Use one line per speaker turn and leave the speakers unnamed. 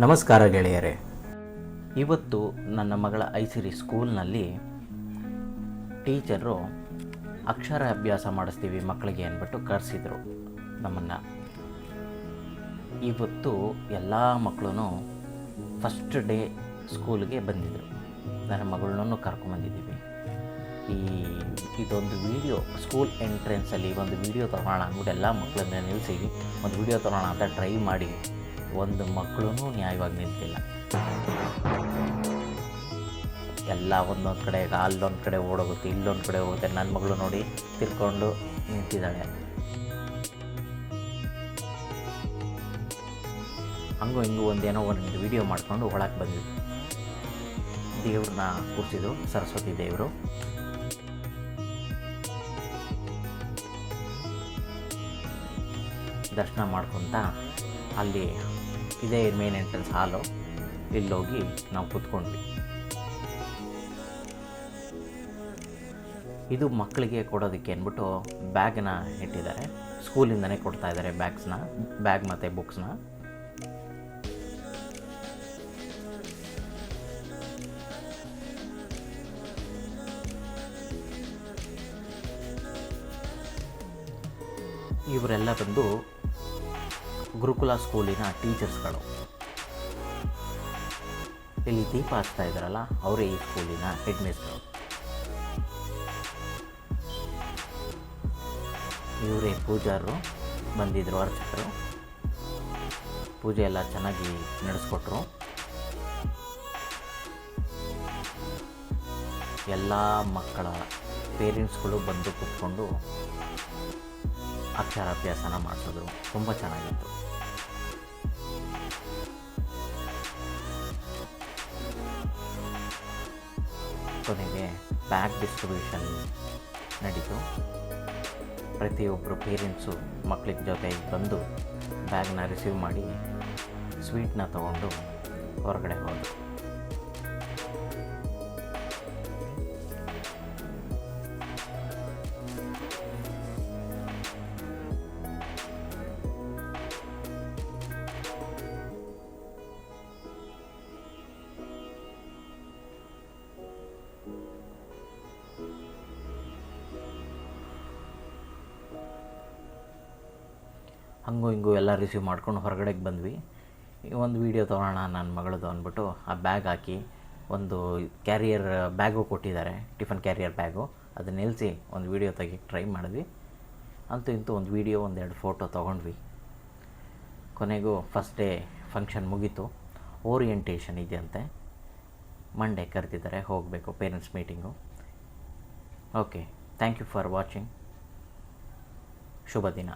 ನಮಸ್ಕಾರ ಗೆಳೆಯರೇ. ಇವತ್ತು ನನ್ನ ಮಗಳ ಐಸಿರಿ ಸ್ಕೂಲ್ನಲ್ಲಿ ಟೀಚರು ಅಕ್ಷರ ಅಭ್ಯಾಸ ಮಾಡಿಸ್ತೀವಿ ಮಕ್ಕಳಿಗೆ ಅಂದ್ಬಿಟ್ಟು ಕರೆಸಿದರು ನಮ್ಮನ್ನು. ಇವತ್ತು ಎಲ್ಲ ಮಕ್ಕಳು ಫಸ್ಟ್ ಡೇ ಸ್ಕೂಲ್ಗೆ ಬಂದಿದ್ದರು. ನನ್ನ ಮಗಳನ್ನೂ ಕರ್ಕೊಂಬಂದಿದ್ದೀವಿ. ಇದೊಂದು ವಿಡಿಯೋ ಸ್ಕೂಲ್ ಎಂಟ್ರೆನ್ಸಲ್ಲಿ ಒಂದು ವಿಡಿಯೋ ತೊಗೊಳ್ಳೋಣ ಅಂದ್ಬಿಟ್ಟು ಎಲ್ಲ ಮಕ್ಕಳನ್ನ ನಿಲ್ಲಿಸಿ ಒಂದು ವಿಡಿಯೋ ತೊಗೊಳ್ಳೋಣ ಅಂತ ಟ್ರೈ ಮಾಡಿ ಒಂದು ಮಕ್ಕಳೂ ನ್ಯಾಯವಾಗಿ ನಿಂತಿಲ್ಲ. ಎಲ್ಲ ಒಂದೊಂದು ಕಡೆ ಅಲ್ಲೊಂದು ಕಡೆ ಓಡೋಗುತ್ತೆ, ಇಲ್ಲೊಂದು ಕಡೆ ಹೋಗುತ್ತೆ. ನನ್ನ ಮಗಳು ನೋಡಿ ತಿರ್ಕೊಂಡು ನಿಂತಿದ್ದಾಳೆ. ಹಂಗೂ ಹಿಂಗೂ ಒಂದೇನೋ ಒಂದು ವಿಡಿಯೋ ಮಾಡ್ಕೊಂಡು ಒಳಗೆ ಬಂದಿದ್ದು. ದೇವ್ರನ್ನ ಕೂರಿಸಿದ್ರು, ಸರಸ್ವತಿ ದೇವರು. ದರ್ಶನ ಮಾಡ್ಕೊತ ಅಲ್ಲಿ ಇದೇ ಮೇನ್ ಎಂಟ್ರೆನ್ಸ್ ಹಾಲು, ಇಲ್ಲೋಗಿ ನಾವು ಕೂತ್ಕೊಂಡ್ವಿ. ಇದು ಮಕ್ಕಳಿಗೆ ಕೊಡೋದಕ್ಕೆ ಅಂದ್ಬಿಟ್ಟು ಬ್ಯಾಗ್ನ ಇಟ್ಟಿದ್ದಾರೆ. ಸ್ಕೂಲಿಂದನೇ ಕೊಡ್ತಾ ಇದ್ದಾರೆ ಬ್ಯಾಗ್ ಮತ್ತು ಬುಕ್ಸ್ನ. ಇವರೆಲ್ಲ ಬಂದು ಗುರುಕುಲ ಸ್ಕೂಲಿನ ಟೀಚರ್ಸ್ಗಳು. ಇಲ್ಲಿ ದೀಪ ಹಚ್ತಾ ಇದ್ದಾರಲ್ಲ, ಅವರೇ ಈ ಸ್ಕೂಲಿನ ಹೆಡ್ ಮಿಸ್ಟ್ರು. ಇವರೇ ಪೂಜಾರರು ಬಂದಿದ್ದರು, ಅರ್ಚಕರು. ಪೂಜೆ ಎಲ್ಲ ಚೆನ್ನಾಗಿ ನಡೆಸ್ಕೊಟ್ರು. ಎಲ್ಲ ಮಕ್ಕಳ ಪೇರೆಂಟ್ಸ್ಗಳು ಬಂದು ಕೂತ್ಕೊಂಡು ಅಕ್ಷರಾಭ್ಯಾಸನ ಮಾಡಿಸಿದ್ರು. ತುಂಬ ಚೆನ್ನಾಗಿತ್ತು. ಕೊನೆಗೆ ಬ್ಯಾಗ್ ಡಿಸ್ಟ್ರಿಬ್ಯೂಷನ್ ನಡೀತು. ಪ್ರತಿಯೊಬ್ಬರು ಪೇರೆಂಟ್ಸು ಮಕ್ಕಳ ಜೊತೆ ಬಂದು ಬ್ಯಾಗ್ನ ರಿಸೀವ್ ಮಾಡಿ ಸ್ವೀಟ್ನ ತಗೊಂಡು ಹೊರಗಡೆ ಹೋದರು. ಹಂಗೂ ಹಿಂಗೂ ಎಲ್ಲ ರಿಸೀವ್ ಮಾಡ್ಕೊಂಡು ಹೊರಗಡೆಗೆ ಬಂದ್ವಿ. ಒಂದು ವೀಡಿಯೋ ತೊಗೊಳ್ಳೋಣ ನನ್ನ ಮಗಳದು ಅಂದ್ಬಿಟ್ಟು ಆ ಬ್ಯಾಗ್ ಹಾಕಿ ಒಂದು ಕ್ಯಾರಿಯರ್ ಬ್ಯಾಗು ಕೊಟ್ಟಿದ್ದಾರೆ, ಟಿಫನ್ ಕ್ಯಾರಿಯರ್ ಬ್ಯಾಗು. ಅದನ್ನ ನಿಲ್ಲಿಸಿ ಒಂದು ವೀಡಿಯೋ ತೆಗಿಯೋಕ್ಕೆ ಟ್ರೈ ಮಾಡಿದ್ವಿ. ಅಂತೂ ಇಂತೂ ಒಂದು ವೀಡಿಯೋ, ಒಂದೆರಡು ಫೋಟೋ ತೊಗೊಂಡ್ವಿ. ಕೊನೆಗೂ ಫಸ್ಟ್ ಡೇ ಫಂಕ್ಷನ್ ಮುಗೀತು. ಓರಿಯೆಂಟೇಷನ್ ಇದೆಯಂತೆ, ಮಂಡೇ ಕರೆದಿದ್ದಾರೆ, ಹೋಗಬೇಕು parents meeting. Okay, thank you for watching. ಶುಭ ದಿನ.